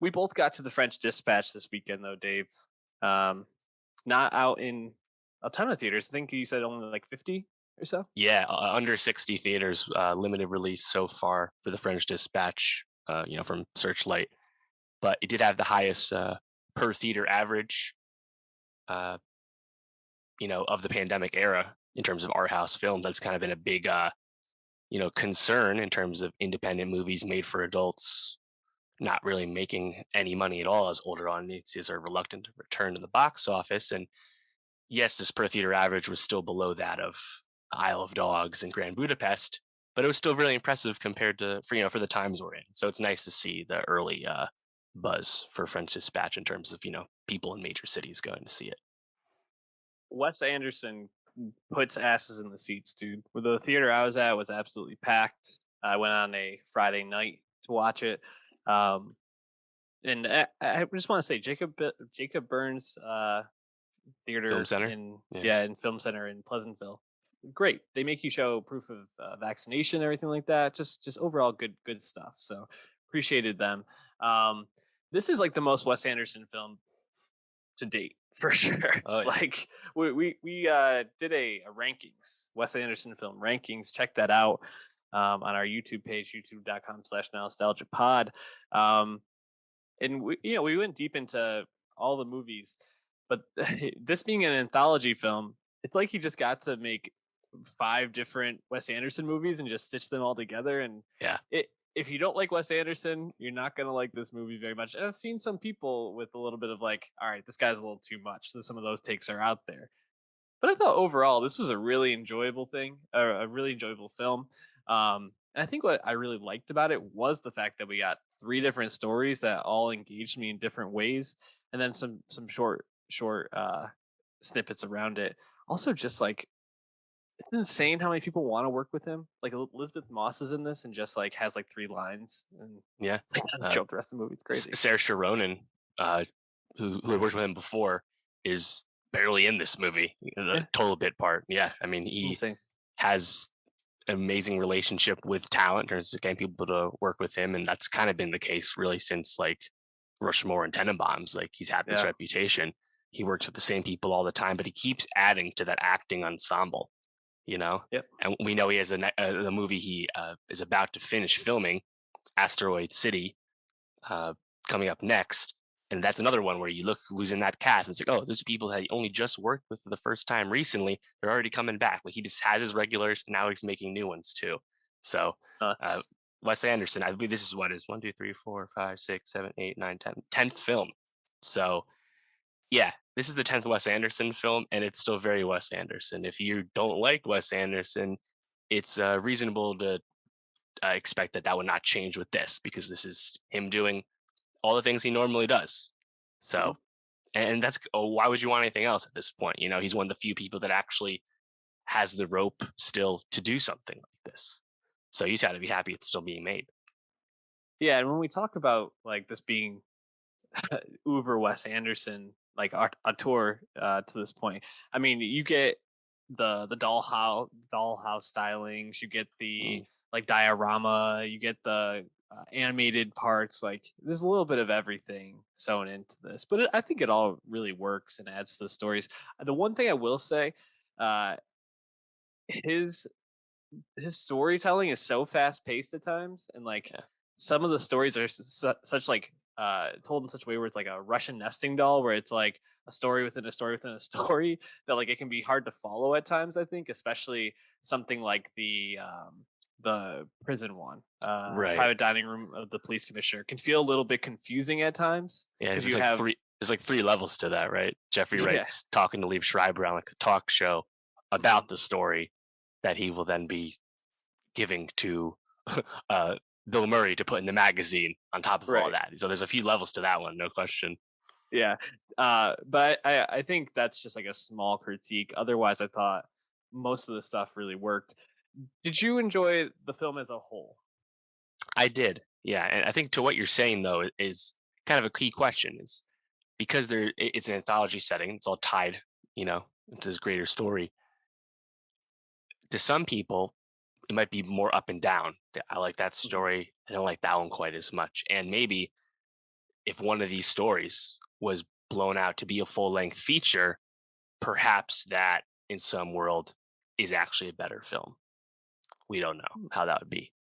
We both got to the French Dispatch this weekend, though, Dave. Um, not out in a ton of theaters. I think you said only like 50 or so. Yeah, under 60 theaters, limited release so far for the French Dispatch, from Searchlight. But it did have the highest per theater average, uh, of the pandemic era in terms of art house film. That's kind of been a big, concern in terms of independent movies made for adults not really making any money at all as older audiences are reluctant to return to the box office. And yes, this per theater average was still below that of Isle of Dogs and Grand Budapest, but it was still really impressive compared to for the times we're in. So it's nice to see the early buzz for French Dispatch in terms of people in major cities going to see it. Wes Anderson puts asses in the seats, dude. The theater I was at was absolutely packed. I went on a Friday night to watch it. Um, and I just want to say, Jacob Burns Film Theater Center, in yeah. yeah in Film Center in Pleasantville. Great. They make you show proof of vaccination, everything like that. Just overall good stuff. So appreciated them. Um, this is like the most Wes Anderson film to date for sure. Oh yeah. Like we did a rankings, Wes Anderson film rankings. Check that out on our YouTube page, youtube.com/nostalgia pod. Um, and we went deep into all the movies, but this being an anthology film, it's like he just got to make five different Wes Anderson movies and just stitch them all together. And Yeah. if you don't like Wes Anderson, you're not gonna like this movie very much. And I've seen some people with a little bit of like, all right, this guy's a little too much. So some of those takes are out there. But I thought overall this was a really enjoyable thing, a really enjoyable film. And I think what I really liked about it was the fact that we got three different stories that all engaged me in different ways, and then some short snippets around it. Also, just like it's insane how many people want to work with him. Like Elizabeth Moss is in this and just like has like three lines and Yeah. doesn't Uh, show up the rest of the movie. It's crazy. Saoirse Ronan, uh, who had worked with him before, is barely in this movie. A Yeah, total bit part. Yeah, I mean he insane. has an amazing relationship with talent in terms of getting people to work with him, and that's kind of been the case really since like Rushmore and Tenenbaums. Like he's had this Yeah. reputation. He works with the same people all the time, but he keeps adding to that acting ensemble. You know, Yep. and we know he has the movie he is about to finish filming, Asteroid City, uh, coming up next. And that's another one where you look who's in that cast. And it's like, oh, those people that he only just worked with for the first time recently. They're already coming back. Like he just has his regulars. And now he's making new ones too. So uh, Nuts. Wes Anderson, I believe this is what is 10th film. So yeah, this is the 10th Wes Anderson film, and it's still very Wes Anderson. If you don't like Wes Anderson, it's reasonable to expect that would not change with this because this is him doing all the things he normally does. Mm-hmm. So, and that's why would you want anything else at this point? He's one of the few people that actually has the rope still to do something like this. So he's got to be happy it's still being made. Yeah, and when we talk about like this being uber Wes Anderson, like a tour to this point, I mean, you get the dollhouse stylings, you get the Mm. like diorama, you get the animated parts. Like there's a little bit of everything sewn into this, but I think it all really works and adds to the stories. The one thing I will say, uh, his his storytelling is so fast paced at times, and like Yeah. some of the stories are such like told in such a way where it's like a Russian nesting doll, where it's like a story within a story within a story that like it can be hard to follow at times. I think, especially something like the prison one, Right. private dining room of the police commissioner, can feel a little bit confusing at times Yeah. because There's you like have three levels to that, right? Jeffrey yeah Wright's talking to Liev Schreiber on like a talk show mhm, about the story that he will then be giving to uh, Bill Murray to put in the magazine on top of all right. that. So there's a few levels to that one, no question. Yeah. But I think that's just like a small critique. Otherwise, I thought most of the stuff really worked. Did you enjoy the film as a whole? I did, yeah, and I think to what you're saying though is kind of a key question is because it's an anthology setting, it's all tied, into this greater story. To some people, it might be more up and down. I like that Mhm. story. I don't like that one quite as much, and maybe if one of these stories was blown out to be a full length feature, perhaps that in some world is actually a better film. We don't know how that would be.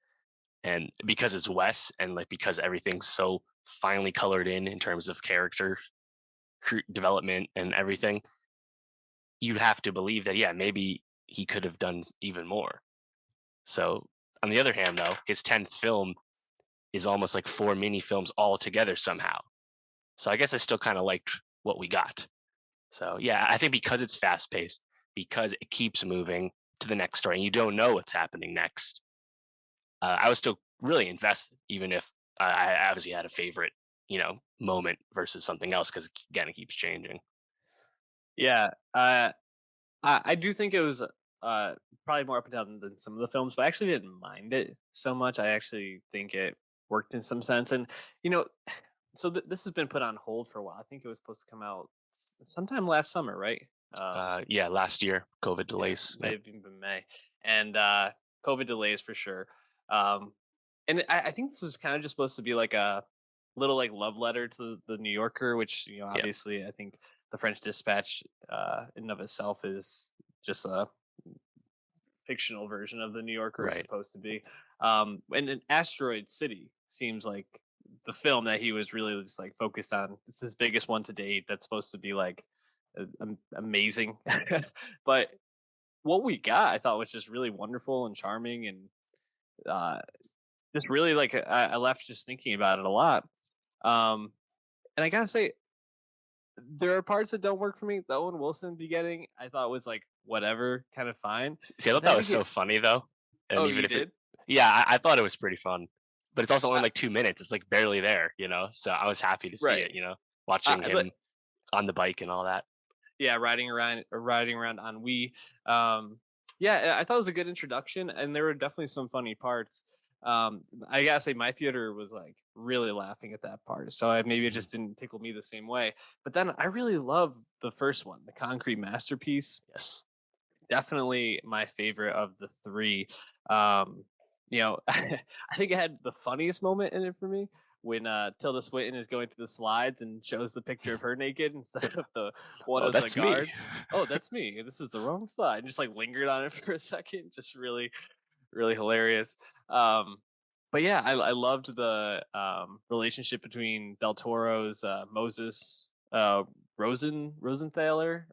And because it's Wes and like because everything's so finely colored in terms of character development and everything, you'd have to believe that, yeah, maybe he could have done even more. So, on the other hand, though, his 10th film is almost like four mini films all together somehow. So, I guess I still kind of liked what we got. So, yeah, I think because it's fast paced, because it keeps moving to the next story and you don't know what's happening next, I was still really invested, even if I obviously had a favorite, moment versus something else because, again, it keeps changing. Yeah, I do think it was probably more up and down than some of the films, but I actually didn't mind it so much. I actually think it worked in some sense, and you know, so this has been put on hold for a while. I think it was supposed to come out sometime last summer, right? Yeah, last year, COVID Yeah, delays. may Yep. have even been May, and COVID delays for sure. Um, and I think this was kind of just supposed to be like a little like love letter to the New Yorker, which Yep. obviously I think the French Dispatch in and of itself is just a fictional version of the New Yorker is Right. supposed to be. And an Asteroid City seems like the film that he was really just like focused on. It's his biggest one to date. That's supposed to be like amazing, but what we got, I thought was just really wonderful and charming, and uh, just really like I left just thinking about it a lot. Um, and I gotta say, there are parts that don't work for me. The Owen Wilson begetting, I thought was like whatever, kind of fine. See, I But thought that then was so again, funny though, and oh, even you if it, did? yeah, I thought it was pretty fun, but it's also only Uh, like 2 minutes. It's like barely there, So I was happy to see right. it, watching But him on the bike and all that. yeah, riding around on Wii. Yeah, I thought it was a good introduction, and there were definitely some funny parts. I gotta say, my theater was like really laughing at that part, so maybe it Mhm. just didn't tickle me the same way. But then I really love the first one, the Concrete Masterpiece. Yes. Definitely my favorite of the three. Um, I think it had the funniest moment in it for me when Tilda Swinton is going through the slides and shows the picture of her naked instead of the one Oh, of the that's me. guard. Oh, that's me. This is the wrong slide. And just like lingered on it for a second. Just really, really hilarious. But yeah, I loved the relationship between Del Toro's Moses Rosenthaler,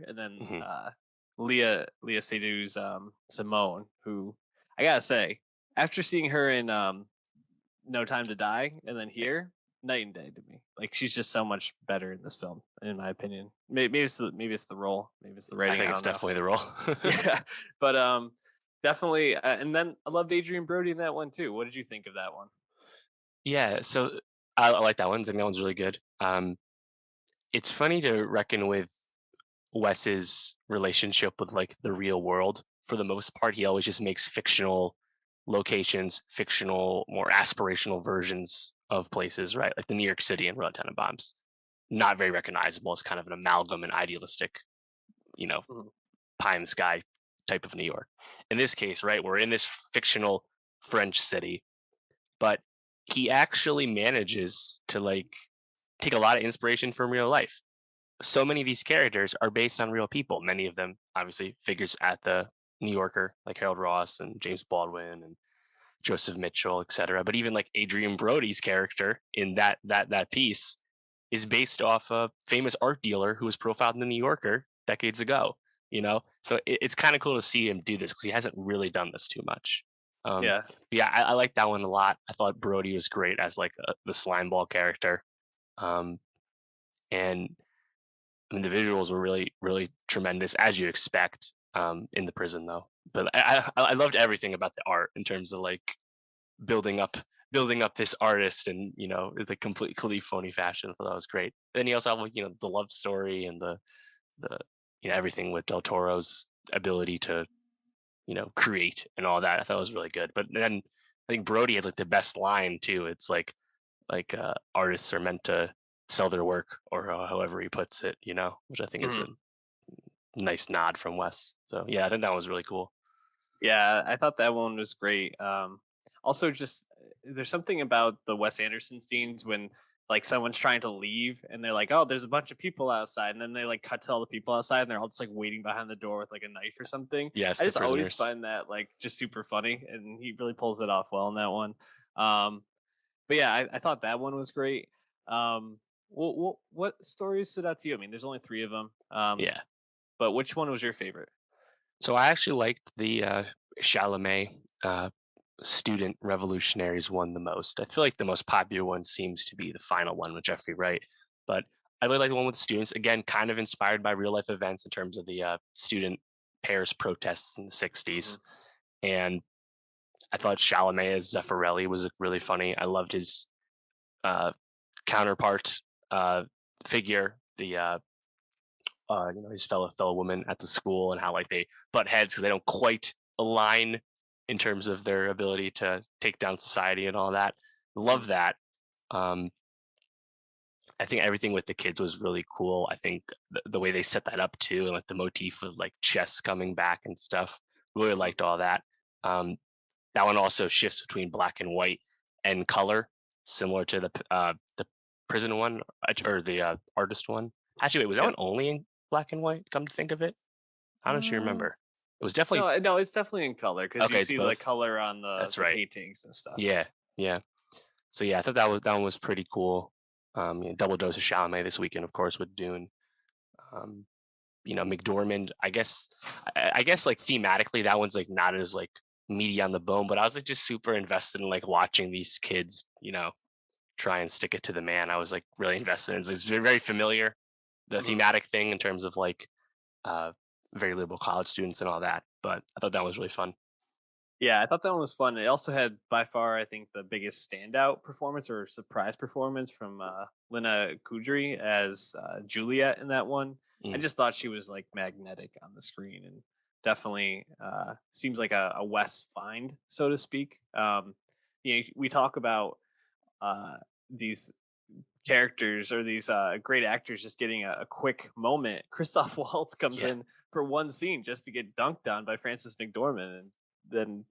and then Mhm. Leah Seydoux Simone, who I gotta say, after seeing her in No Time to Die and then Yeah, here, night and day to me. Like she's just so much better in this film, in my opinion. Maybe it's the role, maybe it's the I writing. think I it's don't know. definitely the role. Yeah, but definitely. And then I loved Adrian Brody in that one too. What did you think of that one? Yeah, so I like that one. I think that one's really good. It's funny to reckon with Wes's relationship with like the real world. For the most part, he always just makes fictional locations, fictional, more aspirational versions of places, right? Like the New York City and Road Tenenbaums. Not very recognizable. It's kind of an amalgam and idealistic, you know, Mhm. pie in the sky type of New York. In this case, right, we're in this fictional French city, but he actually manages to like take a lot of inspiration from real life. So many of these characters are based on real people. Many of them, obviously, figures at the New Yorker, like Harold Ross and James Baldwin and Joseph Mitchell, etc. But even like Adrian Brody's character in that piece is based off a famous art dealer who was profiled in the New Yorker decades ago. So it's kind of cool to see him do this because he hasn't really done this too much. Yeah. But yeah, I like that one a lot. I thought Brody was great as like the slime ball character, um, and I mean, the visuals were really, really tremendous, as you expect in the prison, though. But I loved everything about the art in terms of like building up building up this artist and the completely phony fashion. I thought that was great. Then he also had like the love story and the everything with Del Toro's ability to create and all that. I thought was really good. But then I think Brody has like the best line too. It's like artists are meant to sell their work or however he puts it, which I think is a Mhm. nice nod from Wes. So yeah, I think that was really cool. Yeah, I thought that one was great. Also, just there's something about the Wes Anderson scenes when like someone's trying to leave and they're like, "Oh, there's a bunch of people outside," and then they like cut to all the people outside and they're all just like waiting behind the door with like a knife or something. Yes, I the just always prisoners. find that like just super funny, and he really pulls it off well in that one. Um, but yeah, I thought that one was great. What stories stood out to you? I mean, there's only three of them. Yeah. But which one was your favorite? So I actually liked the Chalamet student revolutionaries one the most. I feel like the most popular one seems to be the final one with Jeffrey Wright, but I really like the one with students. Again, kind of inspired by real life events in terms of the student Paris protests in the Mhm. '60s. And I thought Chalamet as Zeffirelli was really funny. I loved his uh, counterpart uh, figure, the his fellow woman at the school, and how like they butt heads because they don't quite align in terms of their ability to take down society and all that. Mhm. Love that. Um, I think everything with the kids was really cool. I think the way they set that up too, and like the motif of like chess coming back and stuff. Really Mhm. liked all that. Um, that one also shifts between black and white and color, similar to the prison one or the artist one. Actually, wait, was that Yep. one only in black and white? Come to think of it, I don't actually Uh, remember. It was definitely no, it's definitely in color because you okay. It's see the both. color on That's the right. paintings and stuff. Yeah, yeah. So yeah, I thought that one was pretty cool. Double dose of Chalamet this weekend, of course, with Dune. Um, McDormand. I guess like thematically, that one's like not as like meaty on the bone, but I was like just super invested in like watching these kids, try and stick it to the man. I was like really invested in it. It's very, very familiar, the Mhm. thematic thing in terms of like uh, very liberal college students and all that. But I thought that was really fun. Yeah, I thought that one was fun. It also had by far, I think, the biggest standout performance or surprise performance from Lena Kudry as Juliet in that one. I Mm, just thought she was like magnetic on the screen and definitely seems like a West find, so to speak. We talk about uh, these characters or these great actors just getting a quick moment. Christoph Waltz comes yeah. in for one scene just to get dunked on by Francis McDormand, and then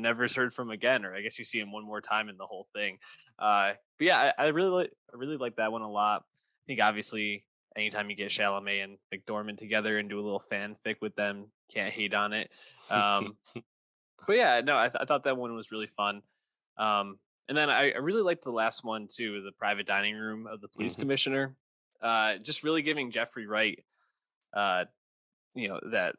never is heard from again. Or I guess you see him one more time in the whole thing. But yeah, I really like that one a lot. I think obviously anytime you get Chalamet and McDormand together and do a little fanfic with them, can't hate on it. Um, but yeah, no, I thought that one was really fun. And then I really liked the last one too, the private dining room of the police Hmm. commissioner. Just really giving Jeffrey Wright, uh, that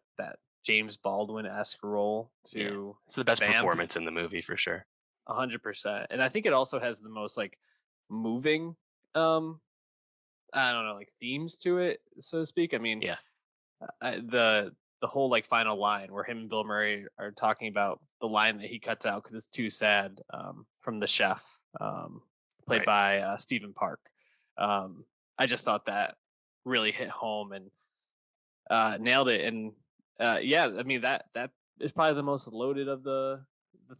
James Baldwin esque role Yeah. to It's the best vamp performance in the movie for sure. 100%. And I think it also has the most like moving, um, I don't know, like themes to it, so to speak. I mean, Yeah. the whole like final line where him and Bill Murray are talking about the line that he cuts out because it's too sad, from the chef, played Right. by Stephen Park. Um, I just thought that really hit home and nailed it. And yeah, I mean that is probably the most loaded of the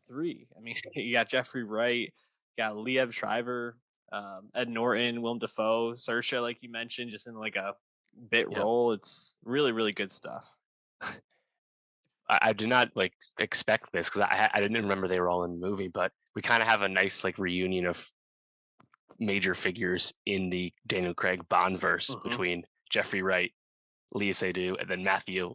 three. I mean, you got Jeffrey Wright, you got Liev Schreiber, Ed Norton, Willem Dafoe, Saoirse, like you mentioned, just in like a bit Yep. role. It's really really good stuff. I did not like expect this because I didn't remember they were all in the movie, but we kind of have a nice like reunion of major figures in the Daniel Craig Bond verse Hmm. between Jeffrey Wright, Lea Seydoux, and then Matthew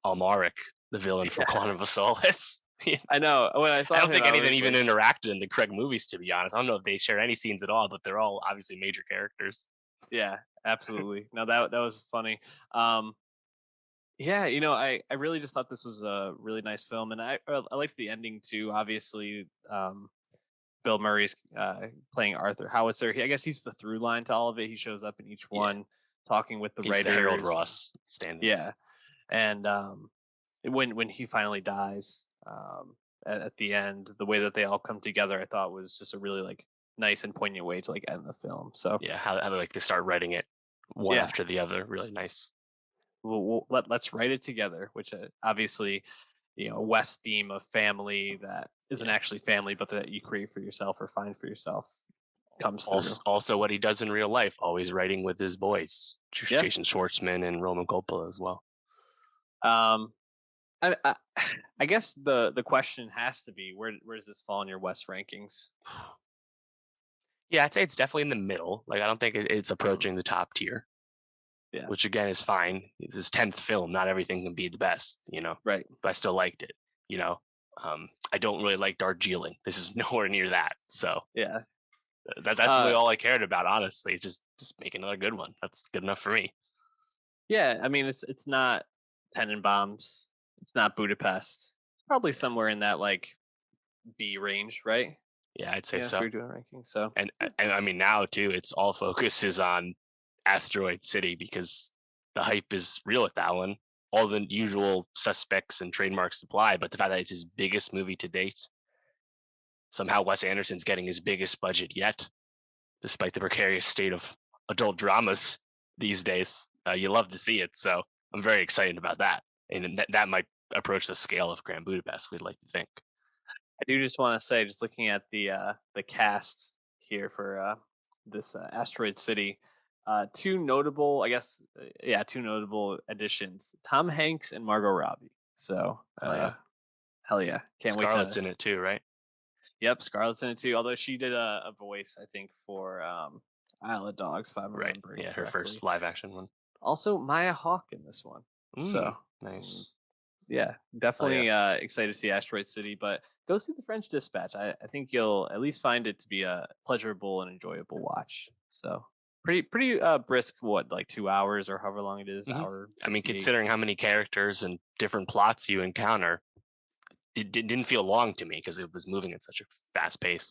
Almaric, the villain from Yeah, Quantum of Solace. I know. When I I saw don't him, think I any of them was even like, interacted in the Craig movies, to be honest. I don't know if they share any scenes at all, but they're all obviously major characters. yeah, absolutely. No, that was funny. Um, yeah, I really just thought this was a really nice film, and I liked the ending too. Obviously, Bill Murray's playing Arthur Howitzer. I guess he's the through line to all of it. He shows up in each Yeah, one, talking with the he's the Harold writers. Ross stand-in. Yeah, and when he finally dies, at the end, the way that they all come together, I thought was just a really like nice and poignant way to like end the film. So Yeah, how like they start writing it one yeah, after the other. Really nice. let's write it together, which obviously, a West theme of family that isn't Yeah. actually family, but that you create for yourself or find for yourself comes through. Also, what he does in real life, always writing with his boys, Yeah. Jason Schwartzman and Roman Coppola as well. Um, I I guess the question has to be where does this fall in your West rankings? Yeah, I'd say it's definitely in the middle. Like, I don't think it's Mhm. approaching the top tier, Yeah. which again is fine. It's his 10th film. Not everything can be the best, Right. but I still liked it, you know. I don't really like Darjeeling. This is nowhere near that. So Yeah. that's really Uh, all I cared about, honestly. It's just make another good one. That's good enough for me. yeah. I mean, it's not Tenenbaums. It's not Budapest. Probably Yeah, somewhere in that like B range, right? yeah, I'd say Yeah, if so. you're doing rankings. So And I mean now too, it's all focus is on Asteroid City because the hype is real with that one. All the usual suspects and trademarks apply, but the fact that it's his biggest movie to date, somehow Wes Anderson's getting his biggest budget yet, despite the precarious state of adult dramas these days. You love to see it, so I'm very excited about that, and that might approach the scale of Grand Budapest. We'd like to think. I do just want to say, just looking at the cast here for this Asteroid City, two notable, I guess, yeah, two notable additions: Tom Hanks and Margot Robbie. So, Oh yeah, hell yeah, can't wait Scarlett's to. in it too, right? Yep, Scarlett's in it too. Although she did a voice, I think, for Isle of Dogs, if I'm Right. remembering Yeah, her first correctly. live action one. Also, Maya Hawke in this one. So, mm, Nice. yeah, Oh yeah. definitely excited to see Asteroid City, but go see The French Dispatch. I think you'll at least find it to be a pleasurable and enjoyable watch. So pretty brisk, what, like 2 hours or however long it is, hmm hour I mean, 58. considering how many characters and different plots you encounter, it didn't feel long to me because it was moving at such a fast pace.